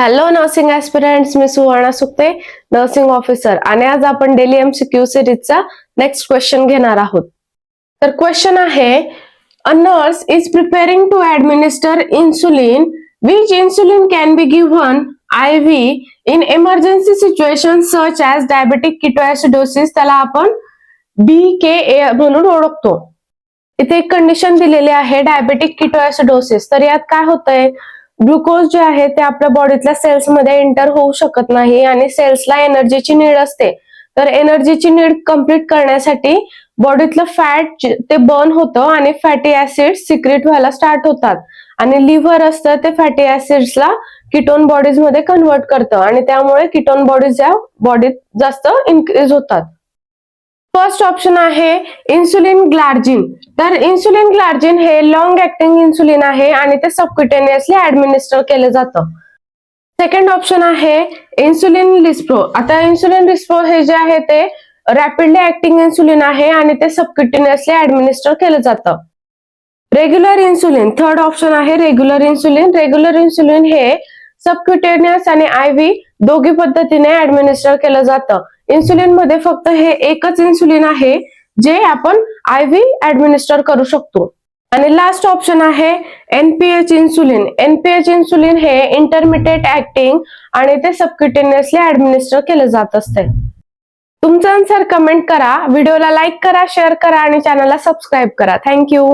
Hello nursing aspirants, मी Suvarna Sukte, nursing officer. आणि आज आपण डेली MCQ सिरीजचा नेक्स्ट क्वेश्चन घेणार आहोत. तर क्वेश्चन आहे, a nurse is preparing to administer insulin. Which insulin can be given IV in emergency situation such as diabetic ketoacidosis. त्याला आपण DKA म्हणून ओळखतो. इथे एक कंडिशन दिलेली आहे, डायबेटिक किटोएसिडोसिस. तर यात काय होतंय, ग्लुकोज जे आहे ते आपल्या बॉडीतल्या सेल्स मध्ये एंटर होऊ शकत नाही आणि सेल्सला एनर्जीची नीड असते. तर एनर्जीची नीड कंप्लीट करण्यासाठी बॉडीतलं फॅट ते बर्न होतं आणि फॅटी ऍसिड सिक्रेट व्हायला स्टार्ट होतात आणि लिव्हर असतं ते फॅटी ऍसिड्सला किटोन बॉडीज मध्ये कन्वर्ट करतं आणि त्यामुळे किटोन बॉडीज या बॉडीत जास्त इन्क्रीज होतात. फर्स्ट ऑप्शन आहे इन्सुलिन ग्लार्जिन. तर इन्सुलिन ग्लार्जिन हे लॉंग ऍक्टिंग इन्सुलिन आहे आणि ते सबक्युटेनियसली ऍडमिनिस्टर केलं जातं. सेकंड ऑप्शन आहे इन्सुलिन लिस्प्रो. आता इन्सुलिन लिस्प्रो हे जे आहे ते रॅपिडली ऍक्टिंग इन्सुलिन आहे आणि ते सबक्युटेनियसली ऍडमिनिस्टर केलं जातं. रेग्युलर इन्सुलिन, थर्ड ऑप्शन आहे रेग्युलर इन्सुलिन. रेग्युलर इन्सुलिन हे सबक्युटेनियस आणि IV दोघी पद्धतीने ऍडमिनिस्टर केलं जातं. इन्सुलिन मध्ये फक्त हे एकच इन्सुलिन आहे जे आपण IV ऍडमिनिस्टर करू शकतो. आणि लास्ट ऑप्शन आहे NPH इन्सुलिन. NPH इन्सुलिन हे इंटरमिडिएट ऍक्टिंग आणि ते सबक्युटेनियसली ऍडमिनिस्टर केलं जात असते. तुमचं आन्सर कमेंट करा, व्हिडिओला लाईक करा, शेअर करा आणि चॅनलला सबस्क्राईब करा. थँक्यू.